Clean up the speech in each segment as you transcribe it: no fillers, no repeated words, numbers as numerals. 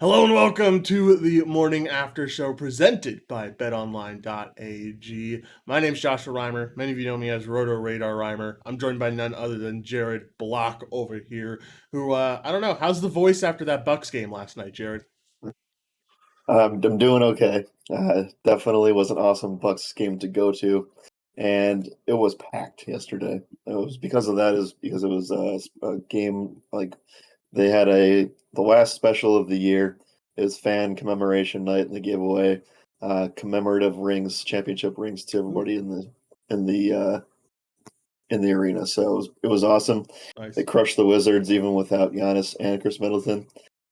Hello and welcome to the morning after show presented by betonline.ag. My name's Joshua Reimer. Many of you know me as Roto Radar Reimer. I'm joined by none other than Jared Block over here, who, I don't know, how's the voice after that Bucks game last night, Jared? I'm doing okay. Definitely was an awesome Bucks game to go to, and it was packed yesterday. It was because of that is because it was a game like they had the last special of the year is fan commemoration night, and they gave away commemorative rings, championship rings to everybody in the uh, in the arena. So it was awesome. They Nice. crushed the Wizards even without Giannis and Chris Middleton,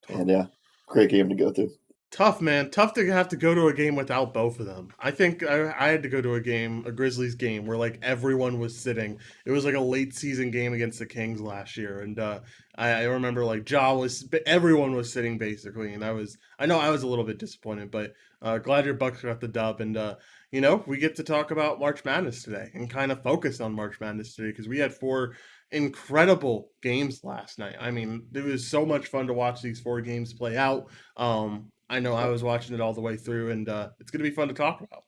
and yeah, great game to go to. Tough, man. Tough to have to go to a game without both of them. I think I had to go to a Grizzlies game, where like everyone was sitting. It was like a late season game against the Kings last year, and I remember like everyone was sitting basically, and I know I was a little bit disappointed, but glad your Bucks got the dub, and we get to talk about March Madness today and kind of focus on March Madness today because we had four incredible games last night. I mean, it was so much fun to watch these four games play out. I know I was watching it all the way through, and it's going to be fun to talk about.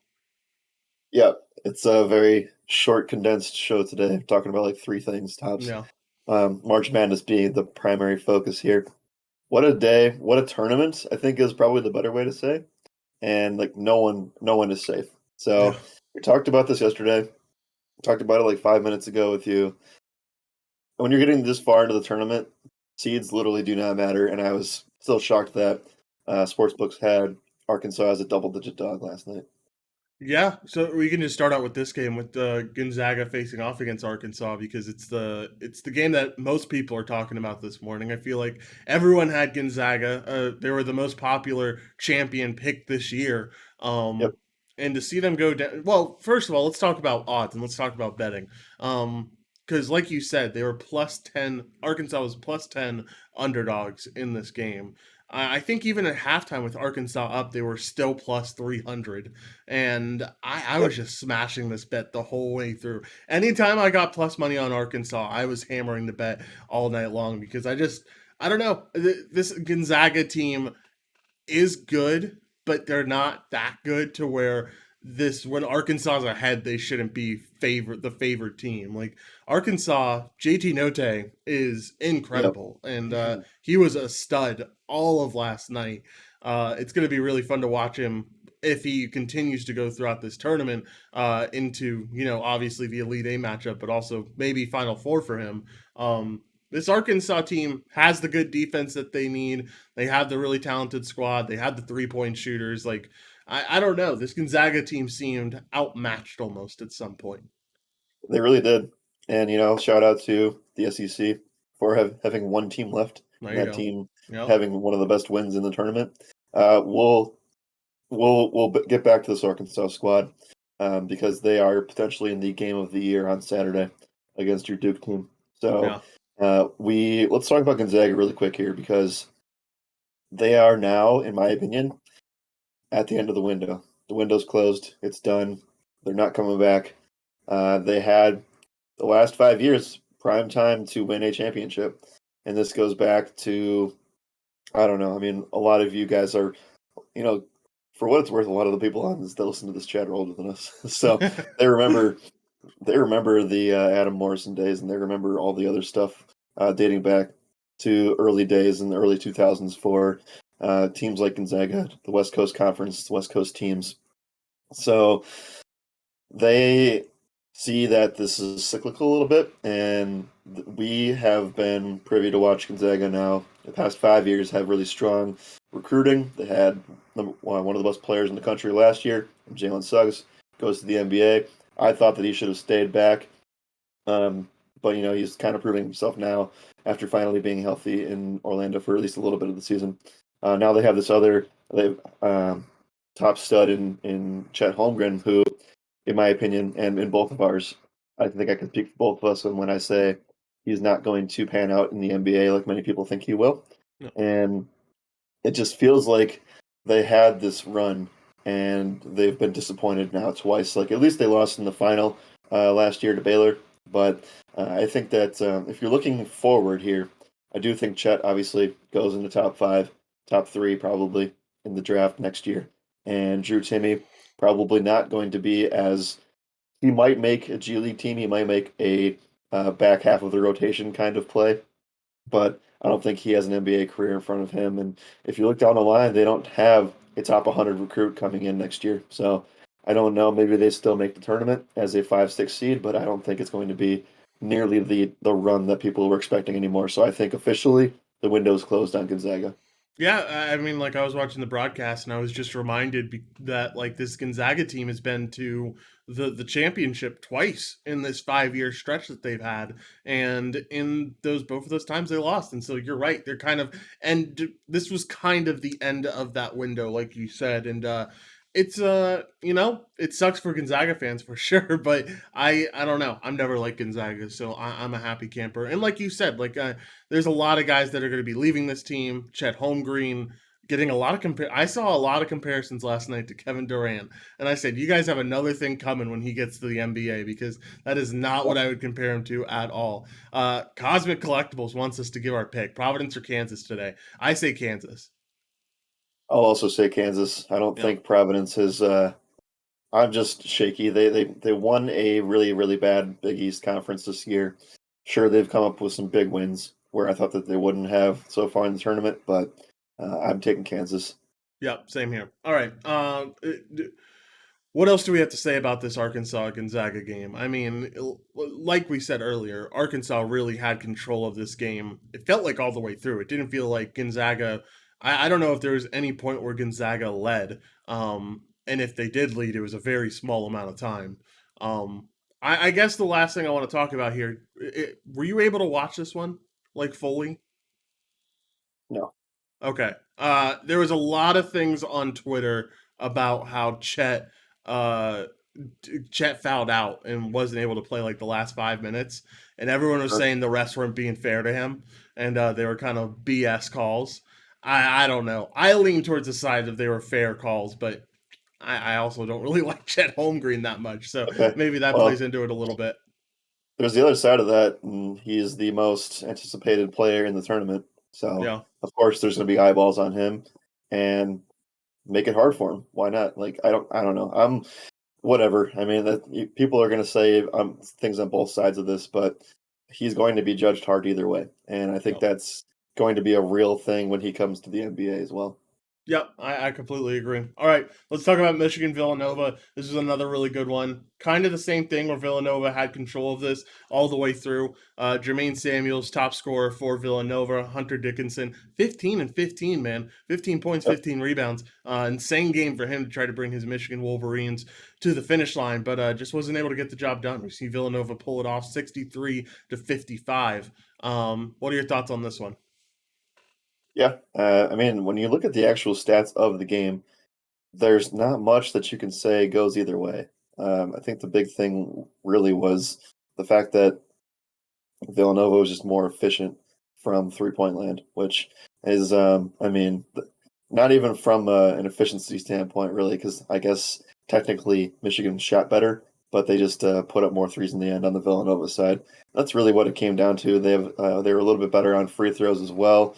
Yeah, it's a very short, condensed show today, talking about like three things tops. Yeah, March Madness being the primary focus here. What a day! What a tournament! I think is probably the better way to say. And like no one is safe. yeah, So we talked about this yesterday. Talked about it like 5 minutes ago with you. When you're getting this far into the tournament, seeds literally do not matter. And I was still shocked that sportsbooks had Arkansas as a double-digit dog last night. yeah. So we can just start out with this game with Gonzaga facing off against Arkansas because it's the game that most people are talking about this morning. I feel like everyone had Gonzaga. They were the most popular champion pick this year. Yep. And to see them go down. Well, first of all, let's talk about odds and let's talk about betting. Because like you said, they were +10. Arkansas was +10 underdogs in this game. I think even at halftime with Arkansas up, they were still +300. And I was Yep. just smashing this bet the whole way through. Anytime I got plus money on Arkansas, I was hammering the bet all night long because I don't know. This Gonzaga team is good, but they're not that good to where when Arkansas's ahead, they shouldn't be the favored team. Like Arkansas, JT Note is Yep. incredible, and he was a stud all of last night. It's going to be really fun to watch him if he continues to go throughout this tournament into obviously the Elite A matchup, but also maybe Final Four for him. This Arkansas team has the good defense that they need. They have the really talented squad. They have the 3-point shooters. Like, I don't know. This Gonzaga team seemed outmatched almost at some point. They really did. And, shout out to the SEC for having one team left There and you that go. team Yep. having one of the best wins in the tournament. We'll get back to this Arkansas squad because they are potentially in the game of the year on Saturday against your Duke team. So Yeah. let's talk about Gonzaga really quick here because they are now, in my opinion, at the end of the window. The window's closed. It's done. They're not coming back. They had the last 5 years prime time to win a championship, and this goes back to I don't know. I mean, a lot of you guys are, you know, for what it's worth, a lot of the people on this that listen to this chat are older than us, so they remember they remember the Adam Morrison days, and they remember all the other stuff dating back to early days in the early 2000s for teams like Gonzaga, the West Coast Conference, the West Coast teams. So they see that this is cyclical a little bit, and we have been privy to watch Gonzaga now the past 5 years have really strong recruiting. They had one of the best players in the country last year, Jalen Suggs, goes to the NBA. I thought that he should have stayed back, but he's kind of proving himself now after finally being healthy in Orlando for at least a little bit of the season. Now they have this other top stud in Chet Holmgren, who in my opinion, and in both of ours, I think I can speak for both of us when I say he's not going to pan out in the NBA like many people think he will. No. And it just feels like they had this run and they've been disappointed now twice. Like at least they lost in the final last year to Baylor. But I think that if you're looking forward here, I do think Chet obviously goes in the top five top 3 probably in the draft next year. And Drew Timmy probably not going to be as he might make a G League team. He might make a back half of the rotation kind of play, but I don't think he has an NBA career in front of him. And if you look down the line, they don't have a top 100 recruit coming in next year. So I don't know. Maybe they still make the tournament as a 5-6 seed, but I don't think it's going to be nearly the run that people were expecting anymore. So I think officially the window's closed on Gonzaga. Yeah, I mean, like I was watching the broadcast and I was just reminded that like this Gonzaga team has been to the championship twice in this 5 year stretch that they've had, and in those both of those times they lost. And so you're right, they're kind of this was kind of the end of that window, like you said, and it's it sucks for Gonzaga fans for sure, but I don't know. I'm never like Gonzaga, so I'm a happy camper. And like you said, like there's a lot of guys that are going to be leaving this team. Chet Holmgren getting a lot of I saw a lot of comparisons last night to Kevin Durant, and I said, you guys have another thing coming when he gets to the NBA because that is not what I would compare him to at all. Cosmic Collectibles wants us to give our pick: Providence or Kansas today. I say Kansas. I'll also say Kansas. I don't Yep. think Providence is. I'm just shaky. They won a really really bad Big East conference this year. Sure, they've come up with some big wins where I thought that they wouldn't have so far in the tournament, but I'm taking Kansas. Yep. Same here. All right. What else do we have to say about this Arkansas Gonzaga game? I mean, like we said earlier, Arkansas really had control of this game. It felt like all the way through. It didn't feel like Gonzaga. I don't know if there was any point where Gonzaga led. And if they did lead, it was a very small amount of time. I guess the last thing I want to talk about here, were you able to watch this one like fully? No. Okay. There was a lot of things on Twitter about how uh, Chet fouled out and wasn't able to play like the last 5 minutes, and everyone was Sure. saying the refs weren't being fair to him, and they were kind of BS calls. I don't know. I lean towards the side that they were fair calls, but I also don't really like Chet Holmgren that much, so Okay. maybe that plays Well, into it a little bit. there's the other side of that, and he's the most anticipated player in the tournament. So Yeah. of course there's going to be eyeballs on him, and make it hard for him. Why not? Like I don't know. I'm whatever. I mean that people are going to say things on both sides of this, but he's going to be judged hard either way, and I think Yeah. that's going to be a real thing when he comes to the NBA as well. Yep, I completely agree. All right, let's talk about Michigan Villanova. This is another really good one. Kind of the same thing where Villanova had control of this all the way through. Jermaine Samuels, top scorer for Villanova. Hunter Dickinson, 15 and 15, man. 15 points, Yep. 15 rebounds. Insane game for him to try to bring his Michigan Wolverines to the finish line, but just wasn't able to get the job done. We see Villanova pull it off 63 to 55. What are your thoughts on this one? Yeah. I mean, when you look at the actual stats of the game, there's not much that you can say goes either way. I think the big thing really was the fact that Villanova was just more efficient from 3-point land, which is, I mean, not even from an efficiency standpoint, really, because I guess technically Michigan shot better, but they just put up more threes in the end on the Villanova side. That's really what it came down to. They were a little bit better on free throws as well,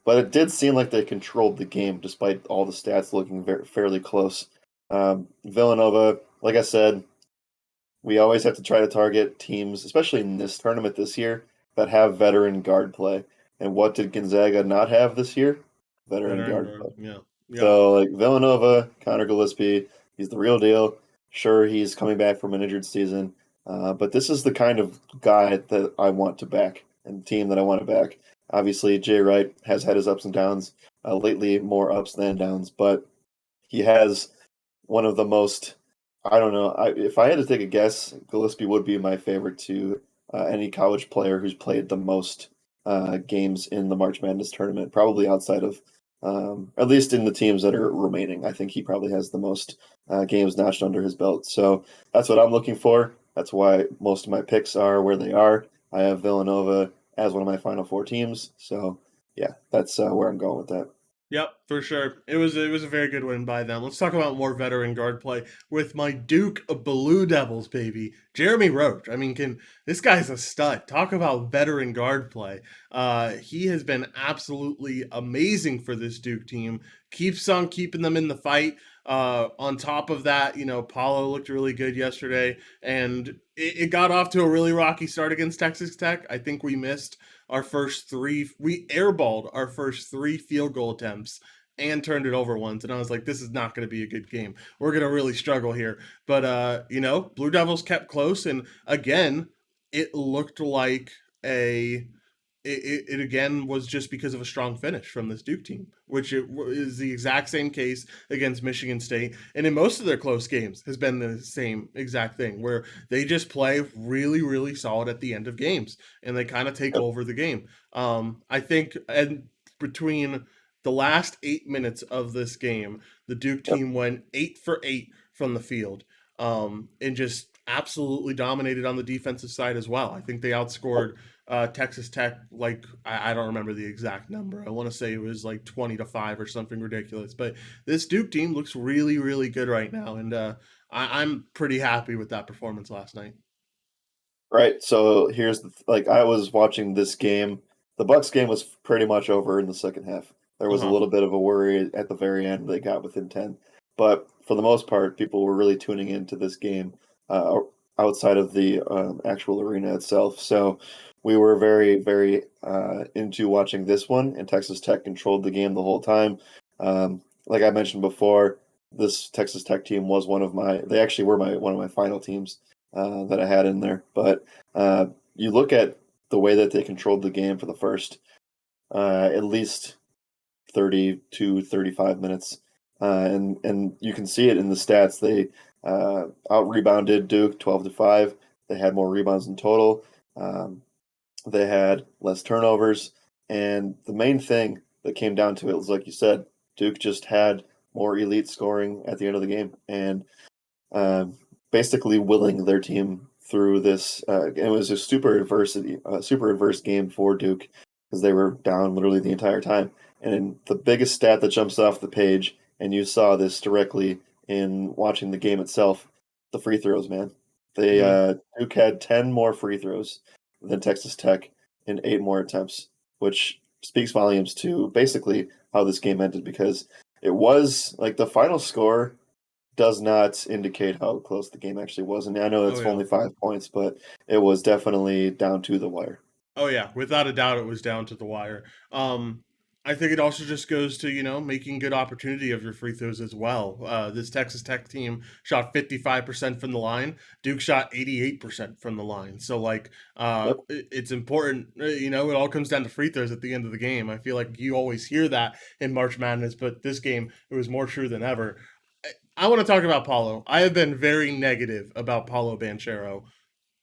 but it did seem like they controlled the game despite all the stats looking fairly close. Villanova, like I said, we always have to try to target teams, especially in this tournament this year, that have veteran guard play. And what did Gonzaga not have this year? Veteran Veteran guard guard, play. yeah. Yeah. So, like Villanova, Connor Gillespie, he's the real deal. Sure, he's coming back from an injured season, but this is the kind of guy that I want to back and team that I want to back. Obviously, Jay Wright has had his ups and downs. Lately, more ups than downs, but he has one of the most. I don't know. If I had to take a guess, Gillespie would be my favorite to any college player who's played the most games in the March Madness tournament, probably outside of, at least in the teams that are remaining. I think he probably has the most games notched under his belt. So that's what I'm looking for. That's why most of my picks are where they are. I have Villanova as one of my Final Four teams. So yeah, that's where I'm going with that. Yep, for sure. It was a very good win by them. Let's talk about more veteran guard play with my Duke Blue Devils, baby, Jeremy Roach. I mean, can this guy's a stud? Talk about veteran guard play. He has been absolutely amazing for this Duke team. Keeps on keeping them in the fight. On top of that, Paulo looked really good yesterday, and it got off to a really rocky start against Texas Tech. I think we missed our first three. We airballed our first three field goal attempts and turned it over once. And I was like, this is not going to be a good game. We're going to really struggle here. But, Blue Devils kept close. And again, it looked like it again was just because of a strong finish from this Duke team, which is the exact same case against Michigan State, and in most of their close games has been the same exact thing where they just play really, really solid at the end of games and they kind of take Yep. over the game. I think, and between the last 8 minutes of this game, the Duke Yep. team went 8 for 8 from the field, and just absolutely dominated on the defensive side as well. I think they outscored Texas Tech, like I don't remember the exact number. I want to say it was like 20-5 or something ridiculous. But this Duke team looks really, really good right now, and I'm pretty happy with that performance last night. Right. So here's like I was watching this game. The Bucks game was pretty much over in the second half. There Uh was a huh. little bit of a worry at the very end. They got within 10, but for the most part, people were really tuning into this game uh, outside of the actual arena itself. So we were very, very into watching this one, and Texas Tech controlled the game the whole time. Like I mentioned before, this Texas Tech team was one of my. They actually were my one of my final teams that I had in there. But you look at the way that they controlled the game for the first at least 30 to 35 minutes. And you can see it in the stats. They out rebounded Duke 12-5. They had more rebounds in total. Um, they had less turnovers. And the main thing that came down to it was, like you said, Duke just had more elite scoring at the end of the game. And um, basically willing their team through this. It was a super adverse game for Duke because they were down literally the entire time. And the biggest stat that jumps off the page, and you saw this directly in watching the game itself, the free throws, man. They Mm-hmm. Duke had 10 more free throws than Texas Tech in 8 more attempts, which speaks volumes to basically how this game ended because it was like the final score does not indicate how close the game actually was. And I know Oh it's yeah. only 5 points, but it was definitely down to the wire. Oh yeah, without a doubt, it was down to the wire. Um, I think it also just goes to making good opportunity of your free throws as well. This Texas Tech team shot 55% from the line. Duke shot 88% from the line. So like, Yep. it's important. It all comes down to free throws at the end of the game. I feel like you always hear that in March Madness, but this game it was more true than ever. I want to talk about Paulo. I have been very negative about Paulo Banchero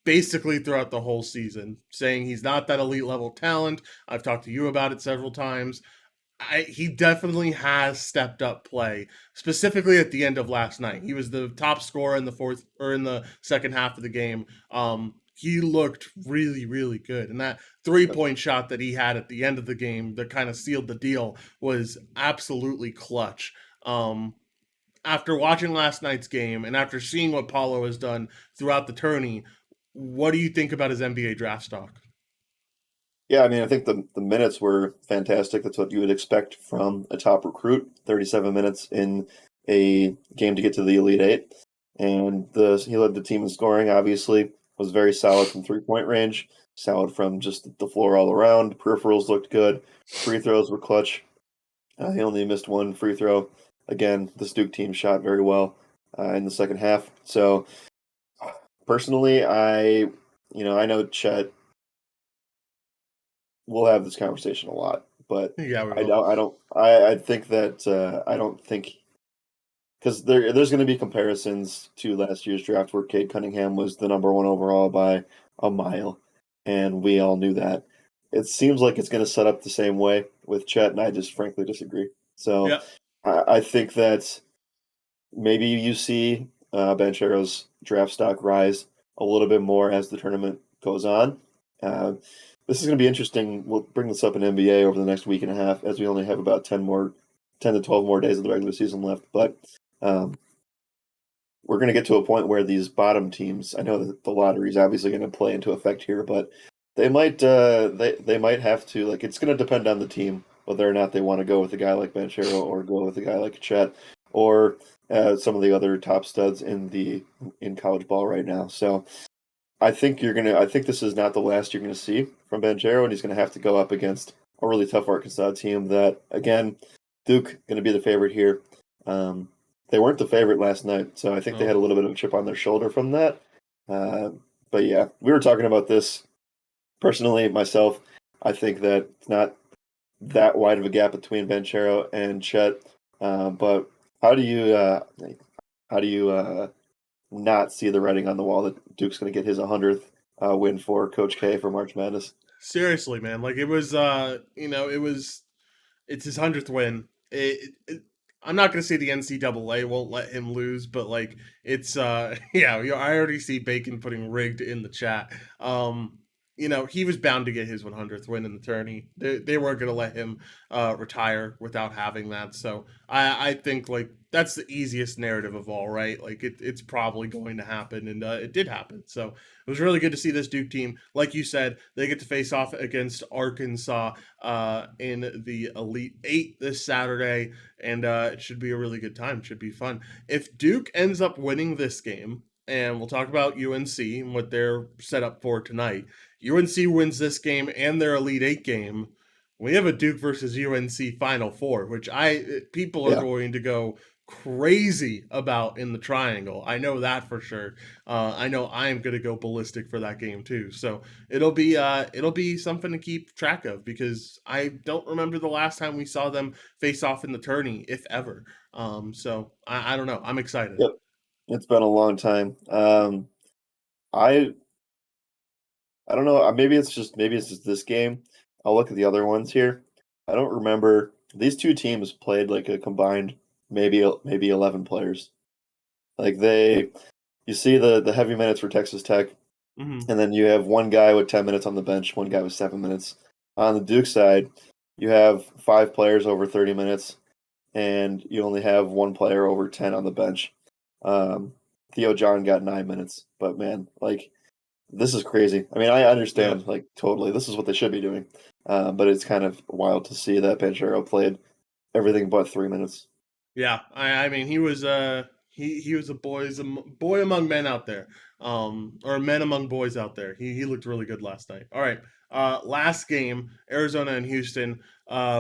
basically throughout the whole season, saying he's not that elite level talent. I've talked to you about it several times. He definitely has stepped up play, specifically at the end of last night. He was the top scorer in the fourth or in the second half of the game. He looked really, really good, and that three Yep. point shot that he had at the end of the game that kind of sealed the deal was absolutely clutch. After watching last night's game and after seeing what Paulo has done throughout the tourney, what do you think about his NBA draft stock? Yeah, I mean, I think the minutes were fantastic. That's what you would expect from a top recruit. 37 minutes in a game to get to the Elite Eight, and the he led the team in scoring. Obviously, was very solid from 3 point range, solid from just the floor all around. Peripherals looked good. Free throws were clutch. He only missed one free throw. Again, this Duke team shot very well in the second half. So personally, I know Chet will have this conversation a lot, but Yeah, we I will. don't, I don't, I think that I don't think because there's going to be comparisons to last year's draft where Cade Cunningham was the number one overall by a mile, and we all knew that. It seems like it's going to set up the same way with Chet, and I just frankly disagree. So Yeah. I think that maybe you see Banchero's draft stock rise a little bit more as the tournament goes on. Uh, this is going to be interesting. We'll bring this up in NBA over the next week and a half, as we only have about 10 more 10 to 12 more days of the regular season left. But um, we're going to get to a point where these bottom teams, I know that the lottery is obviously going to play into effect here, but they might have to, like, it's going to depend on the team whether or not they want to go with a guy like Banchero or go with a guy like Chet or some of the other top studs in college ball right now. So I think this is not the last you're gonna see from Banchero, and he's gonna have to go up against a really tough Arkansas team that, again, Duke gonna be the favorite here. Um, they weren't the favorite last night, so I think they No. had a little bit of a chip on their shoulder from that. Uh, but yeah, we were talking about this personally myself. I think that it's not that wide of a gap between Banchero and Chet. But how do you uh, how do you not see the writing on the wall that Duke's going to get his 100th win for Coach K for March Madness? Seriously, man. Like it was, it's his 100th win. I'm not going to say the NCAA won't let him lose, but like it's yeah, I already see Bacon putting rigged in the chat. He was bound to get his 100th win in the tourney. They weren't going to let him retire without having that. So I think like that's the easiest narrative of all, right? Like it's probably going to happen, and it did happen. So it was really good to see this Duke team. Like you said, they get to face off against Arkansas in the Elite Eight this Saturday, and it should be a really good time. It should be fun. If Duke ends up winning this game, and we'll talk about UNC and what they're set up for tonight. UNC wins this game and their Elite Eight game. We have a Duke versus UNC Final Four, which people are Yeah. going to go crazy about in the triangle. I know that for sure. I know I am going to go ballistic for that game too. So it'll be something to keep track of because I don't remember the last time we saw them face off in the tourney, if ever. So I don't know. I'm excited. Yep. It's been a long time. I I don't know. Maybe it's just this game. I'll look at the other ones here. I don't remember. These two teams played like a combined maybe 11 players. Like you see the heavy minutes for Texas Tech, Hmm. and then you have one guy with 10 minutes on the bench, one guy with 7 minutes. On the Duke side, you have five players over 30 minutes, and you only have one player over 10 on the bench. Um, Theo John got 9 minutes, but man, like this is crazy. I mean, I Yeah. understand like totally. This is what they should be doing, but it's kind of wild to see that Banchero played everything but 3 minutes. Yeah, I mean he was a boy among men out there, or men among boys out there. He looked really good last night. All right, last game, Arizona and Houston.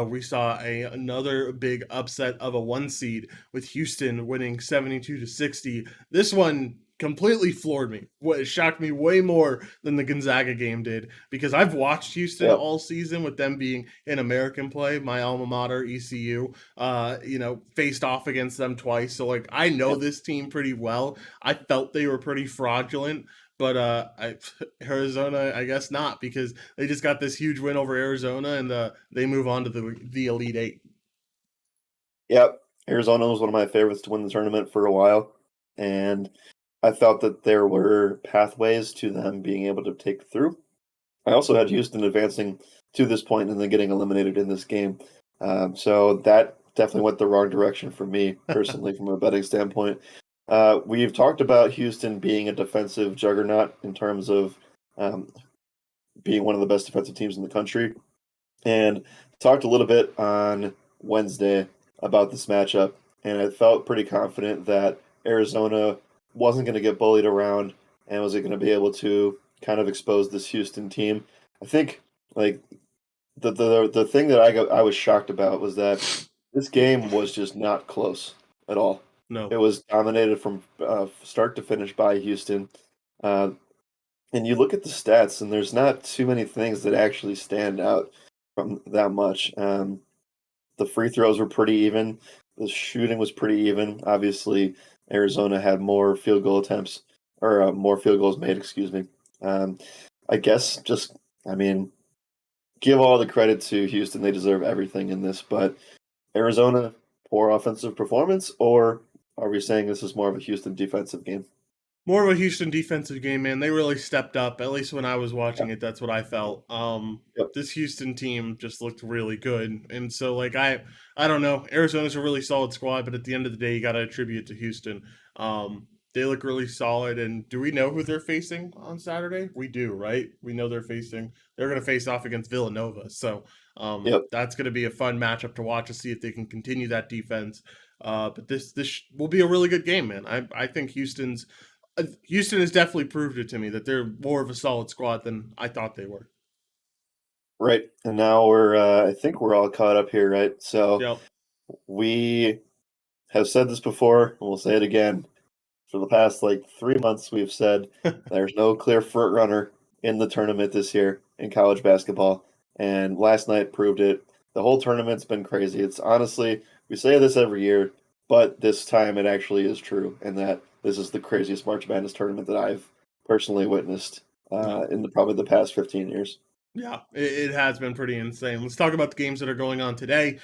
We saw another big upset of a one seed with Houston winning 72-60. This one completely floored me. What shocked me way more than the Gonzaga game did because I've watched Houston Yep. all season with them being in American play, my alma mater, ECU faced off against them twice. So like I know Yep. this team pretty well. I felt they were pretty fraudulent, but Arizona, I guess not because they just got this huge win over Arizona and they move on to the Elite Eight. Yep. Arizona was one of my favorites to win the tournament for a while, and I felt that there were pathways to them being able to take through. I also had Houston advancing to this point and then getting eliminated in this game. So that definitely went the wrong direction for me personally from a betting standpoint. We've talked about Houston being a defensive juggernaut in terms of um, being one of the best defensive teams in the country, and talked a little bit on Wednesday about this matchup. And I felt pretty confident that Arizona wasn't going to get bullied around and was going to be able to kind of expose this Houston team. I think like the thing that I was shocked about was that this game was just not close at all. It No, was dominated from start to finish by Houston. Uh, and you look at the stats, and there's not too many things that actually stand out from that much. The free throws were pretty even. The shooting was pretty even. Obviously, Arizona had more field goal attempts or more field goals made. Excuse me. Um, I guess just I mean, give all the credit to Houston. They deserve everything in this. But Arizona, poor offensive performance, or are we saying this is more of a Houston defensive game? More of a Houston defensive game, man. They really stepped up. At least when I was Yeah. watching it, that's what I felt. Yep. This Houston team just looked really good, and so like I don't know. Arizona's a really solid squad, but at the end of the day, you got to attribute it to Houston. They look really solid. And do we know who they're facing on Saturday? We do, right? We know they're facing. They're going to face off against Villanova, so Yep. that's going to be a fun matchup to watch to see if they can continue that defense. But this will be a really good game, man. I think Houston has definitely proved it to me that they're more of a solid squad than I thought they were. Right. And now I think we're all caught up here, right? So Yep. we have said this before, and we'll say it again. For the past like 3 months, we've said there's no clear front runner in the tournament this year in college basketball, and last night proved it. The whole tournament's been crazy. It's honestly, we say this every year, but this time it actually is true, and that this is the craziest March Madness tournament that I've personally witnessed No. in probably the past 15 years. Yeah, it has been pretty insane. Let's talk about the games that are going on today.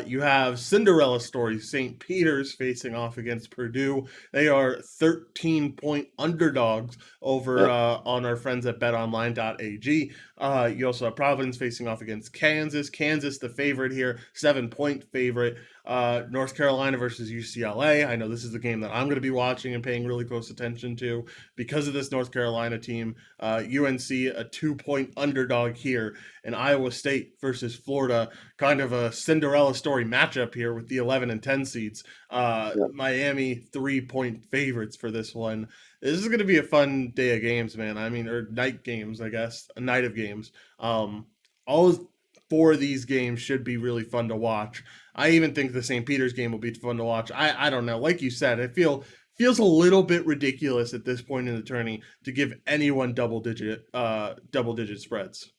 You have Cinderella story, St. Peter's facing off against Purdue. They are 13-point underdogs over Yep, on our friends at betonline.ag. You also have Providence facing off against Kansas. Kansas, the favorite here, 7-point favorite. North Carolina versus UCLA. I know this is the game that I'm going to be watching and paying really close attention to because of this North Carolina team. UNC, a 2-point underdog here, and Iowa State versus Florida, kind of a Cinderella story matchup here with the 11 and 10 seeds. yep. Miami 3-point favorites for this one. This is going to be a fun day of games, man. I mean, or night games, I guess, a night of games. All four of these games should be really fun to watch. I even think the St. Peter's game will be fun to watch. I don't know. Like you said, I feels a little bit ridiculous at this point in the tourney to give anyone double digit spreads.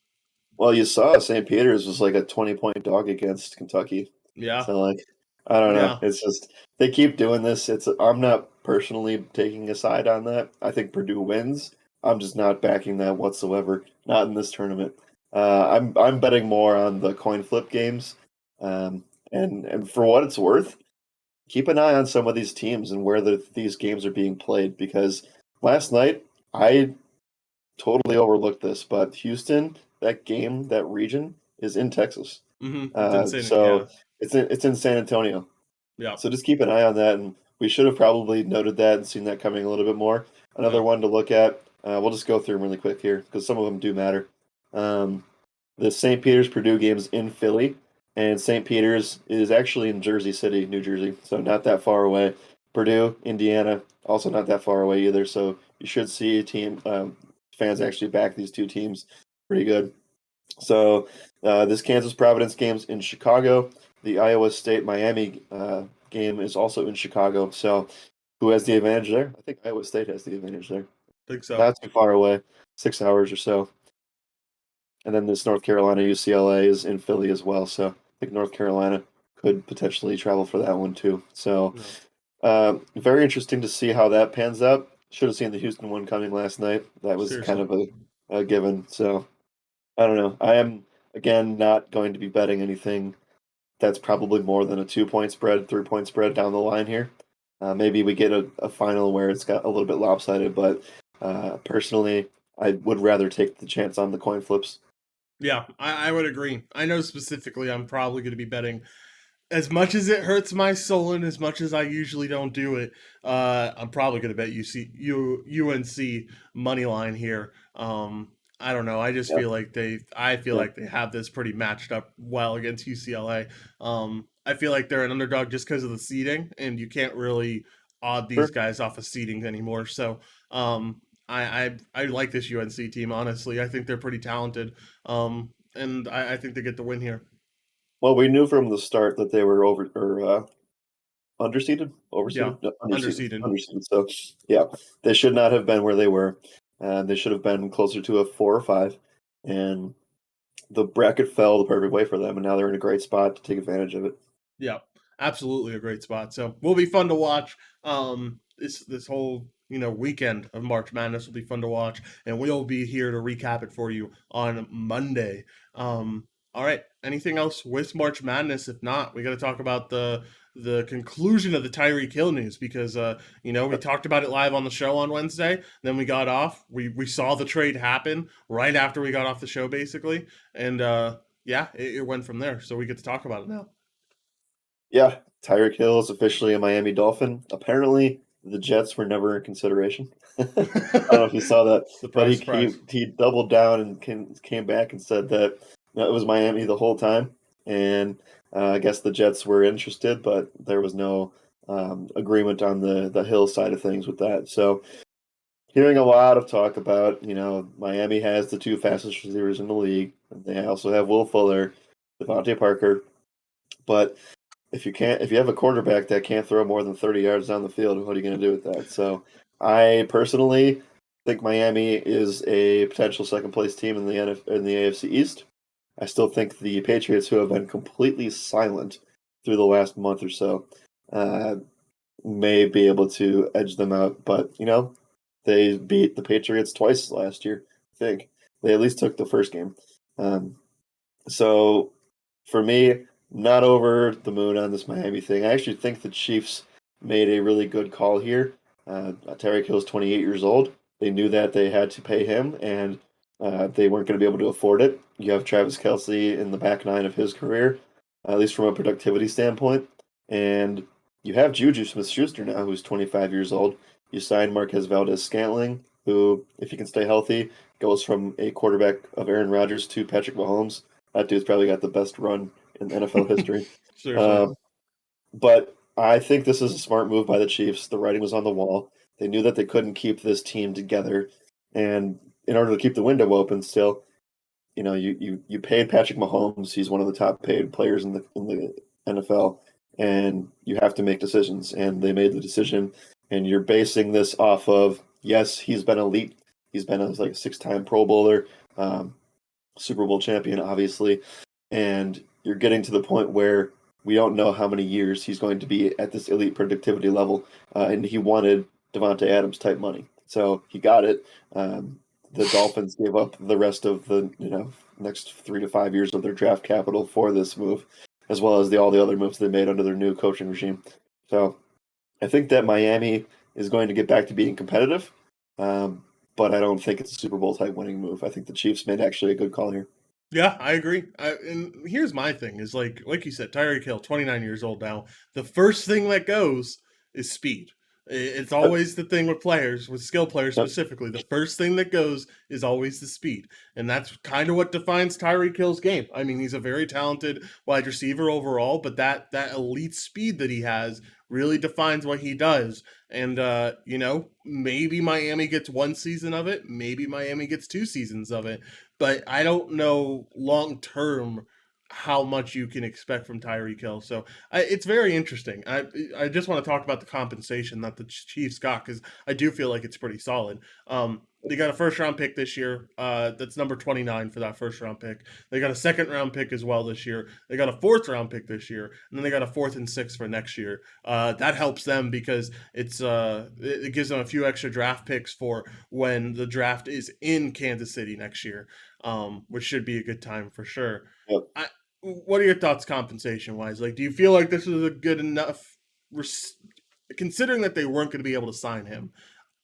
Well, you saw St. Peter's was like a 20-point dog against Kentucky. Yeah, So like I don't know. yeah, It's just they keep doing this. It's I'm not personally taking a side on that. I think Purdue wins. I'm just not backing that whatsoever. Not in this tournament. I'm betting more on the coin flip games. Um, and for what it's worth, keep an eye on some of these teams and where these games are being played because last night I totally overlooked this, but Houston, that game, that region is in Texas. it's insane. So Yeah, it's in San Antonio. yeah, So just keep an eye on that, and we should have probably noted that and seen that coming a little bit more. Another yeah. one to look at. We'll just go through them really quick here because some of them do matter. Um, the St. Peter's Purdue game's in Philly, and St. Peter's is actually in Jersey City, New Jersey, so not that far away. Purdue, Indiana, also not that far away either. So you should see fans actually back these two teams pretty good. So this Kansas Providence game's in Chicago. The Iowa State Miami game is also in Chicago. So who has the advantage there? I think Iowa State has the advantage there. Think so. Not too far away, 6 hours or so. And then this North Carolina UCLA is in Philly as well. So I think North Carolina could potentially travel for that one too. So No, very interesting to see how that pans out. Should have seen the Houston one coming last night. That was kind seriously. of a given. So I don't know. I am again not going to be betting anything that's probably more than a 2-point spread, 3-point spread down the line here. Maybe we get a final where it's got a little bit lopsided, but personally, I would rather take the chance on the coin flips. Yeah, I would agree. I know specifically I'm probably going to be betting as much as it hurts my soul and as much as I usually don't do it, I'm probably going to bet UNC money line here. I don't know. I just Yep. feel like I feel Yep. like they have this pretty matched up well against UCLA. I feel like they're an underdog just because of the seeding, and you can't really odd these Sure. guys off of seedings anymore. So, I like this UNC team. Honestly, I think they're pretty talented. And I think they get the win here. Well, we knew from the start that they were underseeded, Yeah, overseeded, no, underseeded, underseeded. underseeded. So yeah, they should not have been where they were. They should have been closer to a 4 or 5, and the bracket fell the perfect way for them, and now they're in a great spot to take advantage of it. Yeah, absolutely a great spot. So will be fun to watch. This whole weekend of March Madness will be fun to watch, and we'll be here to recap it for you on Monday. All right. Anything else with March Madness? If not, we got to talk about the conclusion of the Tyreek Hill news because we talked about it live on the show on Wednesday. Then we got off. We saw the trade happen right after we got off the show, basically, and yeah, it went from there. So we get to talk about it now. Yeah, Tyreek Hill is officially a Miami Dolphin. Apparently, the Jets were never in consideration. I don't know if you saw that, but Surprise, surprise. he doubled down and came back and said that it was Miami the whole time. And I guess the Jets were interested, but there was no agreement on the Hill side of things with that. So hearing a lot of talk about, Miami has the two fastest receivers in the league. They also have Will Fuller, Devontae Parker, but if you have a quarterback that can't throw more than 30 yards down the field, what are you going to do with that? So I personally think Miami is a potential second place team in the AFC East. I still think the Patriots, who have been completely silent through the last month or so, uh, may be able to edge them out. But they beat the Patriots twice last year. I think they at least took the first game. Um, so for me, not over the moon on this Miami thing. I actually think the Chiefs made a really good call here. Tyreek Hill's 28 years old. They knew that they had to pay him, and they weren't going to be able to afford it. You have Travis Kelce in the back nine of his career, at least from a productivity standpoint. And you have Juju Smith-Schuster now, who's 25 years old. You signed Marquez Valdez-Scantling, who, if he can stay healthy, goes from a quarterback of Aaron Rodgers to Patrick Mahomes. That dude's probably got the best run in NFL history. Seriously. Uh, but I think this is a smart move by the Chiefs. The writing was on the wall. They knew that they couldn't keep this team together, and in order to keep the window open, still, you paid Patrick Mahomes. He's one of the top paid players in the NFL, and you have to make decisions. And they made the decision, and you're basing this off of, yes, he's been elite. He's been like a 6-time Pro Bowler, Super Bowl champion, obviously, and you're getting to the point where we don't know how many years he's going to be at this elite productivity level, and he wanted Devonte Adams type money, so he got it. The Dolphins gave up the rest of the next 3 to 5 years of their draft capital for this move, as well as all the other moves they made under their new coaching regime. So I think that Miami is going to get back to being competitive, um, but I don't think it's a Super Bowl type winning move. I think the Chiefs made actually a good call here. Yeah, I agree. And here's my thing: is like you said, Tyreek Hill, 29 years old now. The first thing that goes is speed. It's Yep, always the thing with players, with skill players yep, specifically. The first thing that goes is always the speed, and that's kind of what defines Tyreek Hill's game. I mean, he's a very talented wide receiver overall, but that elite speed that he has really defines what he does. And maybe Miami gets one season of it, maybe Miami gets 2 seasons of it, but I don't know long term how much you can expect from Tyreek Hill. So it's very interesting. I just want to talk about the compensation that the Chiefs got because I do feel like it's pretty solid. They got a first round pick this year. That's number 29 for that first round pick. They got a second round pick as well this year. They got a fourth round pick this year, and then they got a fourth and sixth for next year. That helps them because it gives them a few extra draft picks for when the draft is in Kansas City next year, which should be a good time for sure. yep. I, what are your thoughts compensation wise? Like, do you feel like this is a good enough, considering that they weren't going to be able to sign him?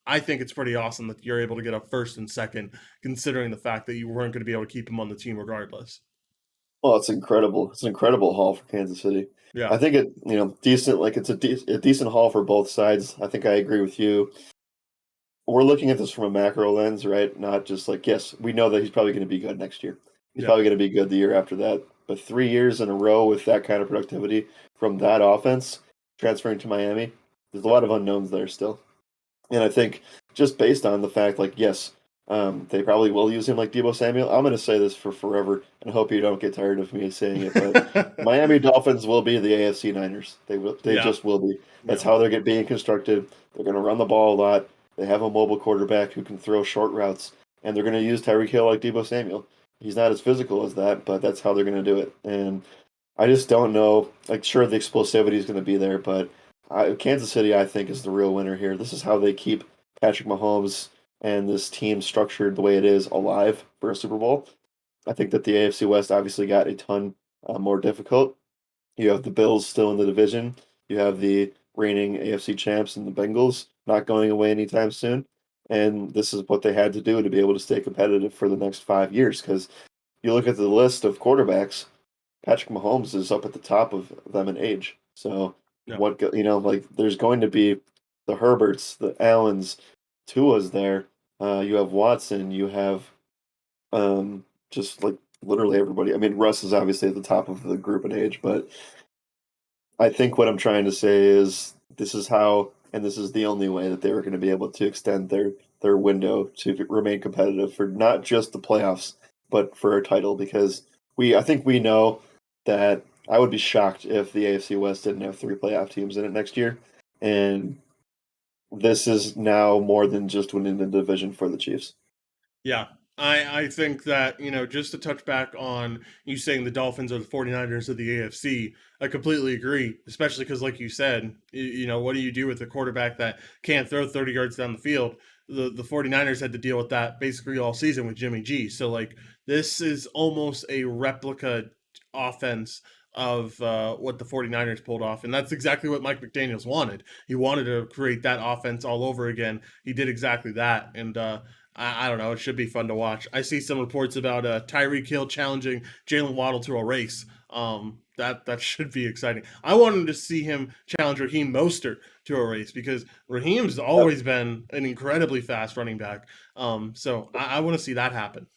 I think it's pretty awesome that you're able to get a first and second, considering the fact that you weren't going to be able to keep him on the team regardless. Well, it's incredible. It's an incredible haul for Kansas City. Yeah. I think decent. Like it's a decent haul for both sides. I think I agree with you. We're looking at this from a macro lens, right? Not just like, yes, we know that he's probably going to be good next year. He's Yeah. probably going to be good the year after that. But 3 years in a row with that kind of productivity from that offense transferring to Miami, there's a lot of unknowns there still. And I think just based on the fact, like, yes, they probably will use him like Debo Samuel. I'm going to say this for forever, and I hope you don't get tired of me saying it, but Miami Dolphins will be the AFC Niners. They will. They Yeah. just will be. That's Yeah. how they're being constructed. They're going to run the ball a lot. They have a mobile quarterback who can throw short routes, and they're going to use Tyreek Hill like Debo Samuel. He's not as physical as that, but that's how they're going to do it. And I just don't know. Like, sure, the explosivity is going to be there, but Kansas City, I think, is the real winner here. This is how they keep Patrick Mahomes and this team structured the way it is alive for a Super Bowl. I think that the AFC West obviously got a ton more difficult. You have the Bills still in the division. You have the reigning AFC champs and the Bengals not going away anytime soon. And this is what they had to do to be able to stay competitive for the next 5 years. Because you look at the list of quarterbacks, Patrick Mahomes is up at the top of them in age. So Yeah. like there's going to be the Herberts, the Allens, Tua's there. You have Watson. You have just like literally everybody. I mean, Russ is obviously at the top of the group in age, but I think what I'm trying to say is this is how, and this is the only way that they were going to be able to extend their window to remain competitive for not just the playoffs, but for a title. Because I think we know that I would be shocked if the AFC West didn't have three playoff teams in it next year, and this is now more than just winning the division for the Chiefs. Yeah. I think that, just to touch back on you saying the Dolphins are the 49ers of the AFC, I completely agree, especially because, like you said, what do you do with a quarterback that can't throw 30 yards down the field? The 49ers had to deal with that basically all season with Jimmy G. So, like, this is almost a replica offense of what the 49ers pulled off. And that's exactly what Mike McDaniels wanted. He wanted to create that offense all over again. He did exactly that. And, I don't know. It should be fun to watch. I see some reports about Tyreek Hill challenging Jalen Waddle to a race. That should be exciting. I wanted to see him challenge Raheem Mostert to a race because Raheem's always been an incredibly fast running back. So I want to see that happen.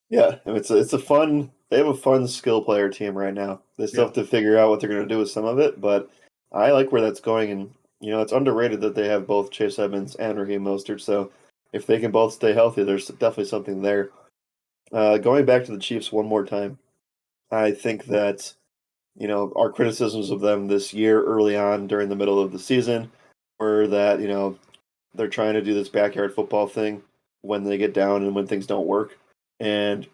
Yeah, and it's a fun. They have a fun skill player team right now. They still Yeah. have to figure out what they're going to do with some of it, but I like where that's going. And it's underrated that they have both Chase Edmonds and Raheem Mostert. So if they can both stay healthy, there's definitely something there. Going back to the Chiefs one more time, I think that our criticisms of them this year early on during the middle of the season were that they're trying to do this backyard football thing when they get down and when things don't work. And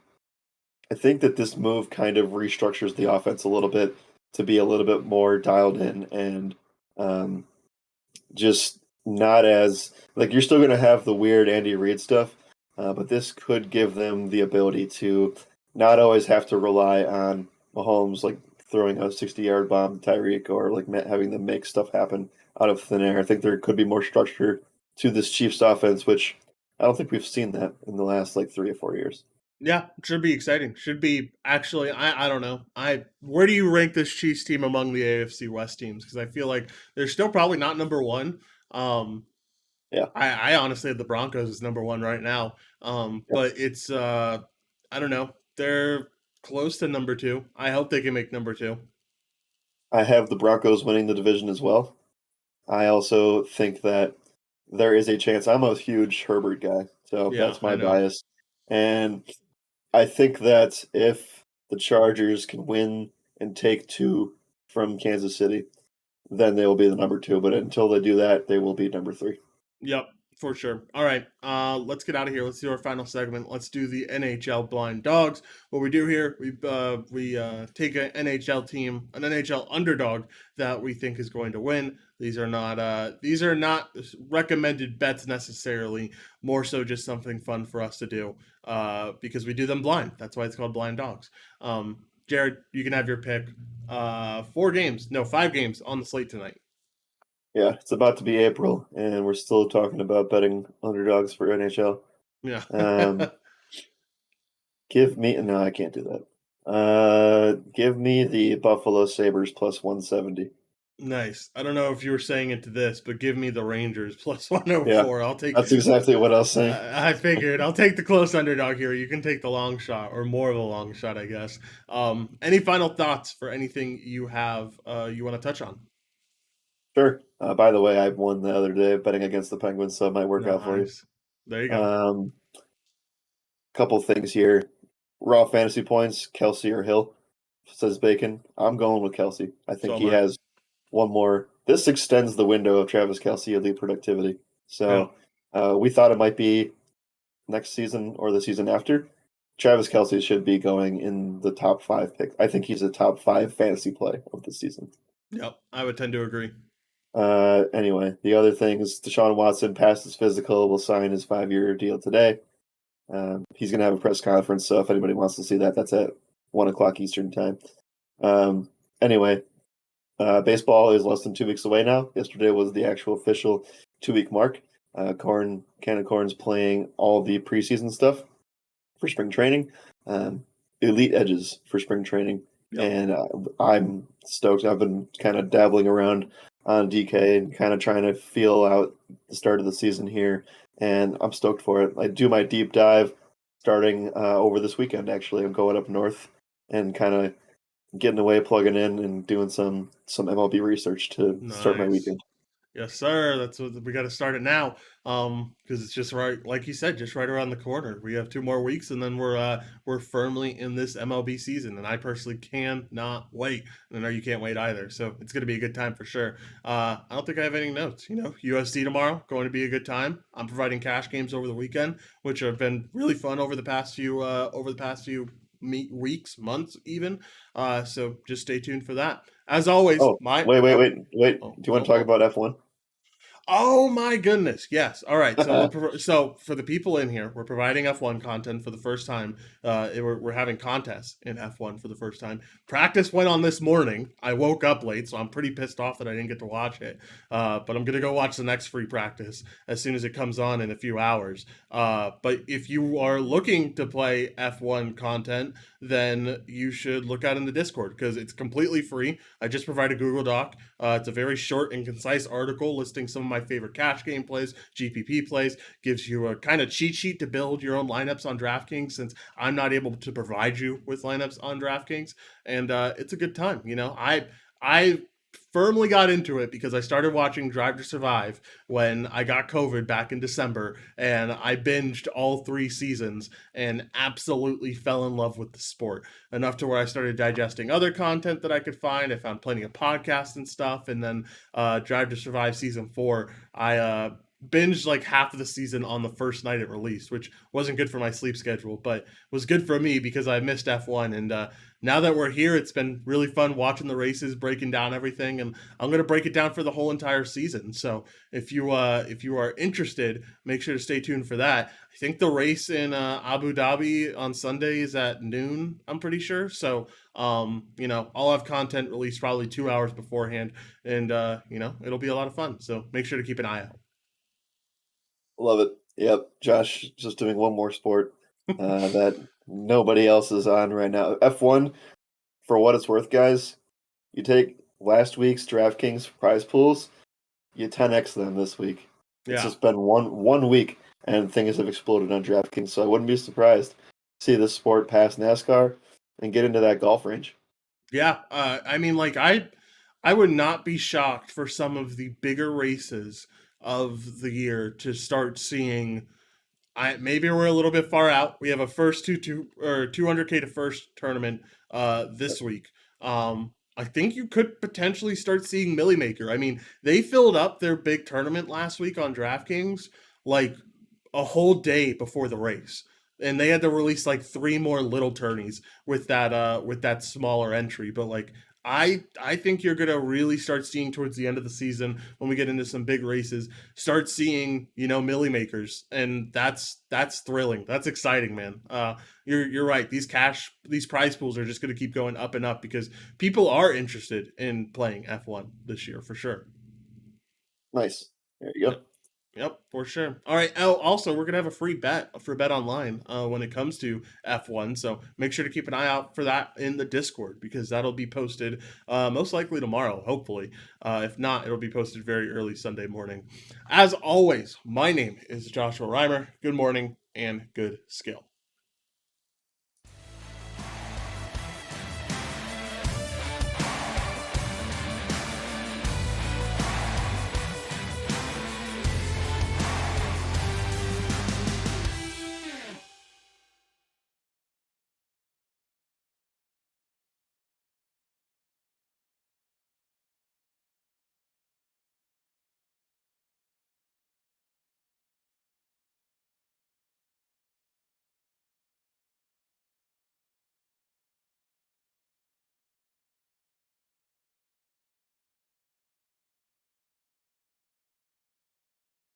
I think that this move kind of restructures the offense a little bit to be a little bit more dialed in and um, just not as like you're still going to have the weird Andy Reid stuff, but this could give them the ability to not always have to rely on Mahomes like throwing a 60-yard bomb to Tyreek or like having them make stuff happen out of thin air. I think there could be more structure to this Chiefs offense, which I don't think we've seen that in the last like 3 or 4 years. Yeah, should be exciting. Should be actually. I don't know. Where do you rank this Chiefs team among the AFC West teams? Because I feel like they're still probably not number one. Um, Yeah. I honestly have the Broncos as number one right now. Yeah. But it's I don't know. They're close to number two. I hope they can make number two. I have the Broncos winning the division as well. I also think that there is a chance. I'm a huge Herbert guy, so Yeah, that's I my know. bias. And I think that if the Chargers can win and take two from Kansas City, then they will be the number two. But until they do that, they will be number three. Yep, for sure. All right, let's get out of here. Let's do our final segment. Let's do the NHL Blind Dogs. What we do here, we take an NHL team, an NHL underdog that we think is going to win. These are not recommended bets necessarily. More so, just something fun for us to do because we do them blind. That's why it's called Blind Dogs. Jared, you can have your pick. 4 games, no, 5 games on the slate tonight. Yeah, it's about to be April, and we're still talking about betting underdogs for NHL. Yeah. Um, give me no, I can't do that. Give me the Buffalo Sabres plus 170. Nice. I don't know if you were saying it to this, but give me the Rangers plus Yeah, 104. I'll take. that's exactly what I was saying. I figured I'll take the close underdog here. You can take the long shot, or more of a long shot, I guess. Any final thoughts for anything you have you want to touch on? Sure. By the way, I won the other day betting against the Penguins, so it might work out for you. Nice. There you go. Um, Couple things here. Raw fantasy points, Kelsey or Hill, says Bacon. I'm going with Kelsey. I think So am he I. has one more. This extends the window of Travis Kelsey elite productivity. Yeah. So we thought it might be next season or the season after. Travis Kelsey should be going in the top five pick. I think he's a top five fantasy play of the season. Yep. I would tend to agree. Anyway, the other thing is Deshaun Watson passed his physical, will sign his 5-year deal today. He's going to have a press conference, so if anybody wants to see that, that's at 1 o'clock Eastern time. Anyway, Baseball is less than 2 weeks away now. Yesterday was the actual official 2 week mark. Cannon Corn's playing all the preseason stuff for spring training, um, elite edges for spring training, Yep. and I'm stoked. I've been kind of dabbling around on DK and kind of trying to feel out the start of the season here, and I'm stoked for it. I do my deep dive starting over this weekend. Actually, I'm going up north and kind of getting away, plugging in, and doing some MLB research to start my Nice. weekend. Yes, sir. That's what we got to start it now. Because it's just right, like you said, just right around the corner. We have 2 more weeks, and then we're firmly in this MLB season, and I personally cannot wait. And I know you can't wait either. So it's going to be a good time for sure. I don't think I have any notes. UFC tomorrow going to be a good time. I'm providing cash games over the weekend, which have been really fun over the past few weeks, months, even. So just stay tuned for that. As always, Oh, my wait, wait, oh. wait, wait. Oh, Do you want oh, to talk oh. about F1? Oh my goodness! Yes. All right. So for the people in here, we're providing F1 content for the first time. We're having contests in F1 for the first time. Practice went on this morning. I woke up late, so I'm pretty pissed off that I didn't get to watch it. But I'm gonna go watch the next free practice as soon as it comes on in a few hours. But if you are looking to play F1 content, then you should look out in the Discord because it's completely free. I just provide a Google Doc. It's a very short and concise article listing some of my favorite cash game plays, GPP plays, gives you a kind of cheat sheet to build your own lineups on DraftKings since I'm not able to provide you with lineups on DraftKings. And it's a good time. I firmly got into it because I started watching Drive to Survive when I got COVID back in December, and I binged all 3 seasons and absolutely fell in love with the sport enough to where I started digesting other content that I could find. I found plenty of podcasts and stuff, and then Drive to Survive season 4, I binged like half of the season on the first night it released, which wasn't good for my sleep schedule, but was good for me because I missed F1. And now that we're here, it's been really fun watching the races, breaking down everything, and I'm gonna break it down for the whole entire season. So if you are interested, make sure to stay tuned for that. I think the race in Abu Dhabi on Sunday is at noon. I'm pretty sure. So I'll have content released probably 2 hours beforehand, and it'll be a lot of fun. So make sure to keep an eye out. Love it. Yep. Josh just doing one more sport that nobody else is on right now. F1, for what it's worth, guys, you take last week's DraftKings prize pools, you 10x them this week. It's Yeah. just been one week, and things have exploded on DraftKings. So I wouldn't be surprised to see this sport pass NASCAR and get into that golf range. Yeah, I mean, like I would not be shocked for some of the bigger races of the year to start seeing. I maybe we're a little bit far out. We have a first two or 200K to first tournament this week. I think you could potentially start seeing Millie Maker. I mean, they filled up their big tournament last week on DraftKings like a whole day before the race. And they had to release like 3 more little tourneys with that smaller entry. But like I think you're gonna really start seeing towards the end of the season when we get into some big races, start seeing, milli makers. And that's thrilling. That's exciting, man. You're right. These prize pools are just gonna keep going up and up because people are interested in playing F1 this year for sure. Nice. There you go. Yep. Yep, for sure. All right. Oh, also, we're gonna have a free bet for Bet Online when it comes to F1. So make sure to keep an eye out for that in the Discord because that'll be posted most likely tomorrow. Hopefully, if not, it'll be posted very early Sunday morning. As always, my name is Joshua Reimer. Good morning and good skill.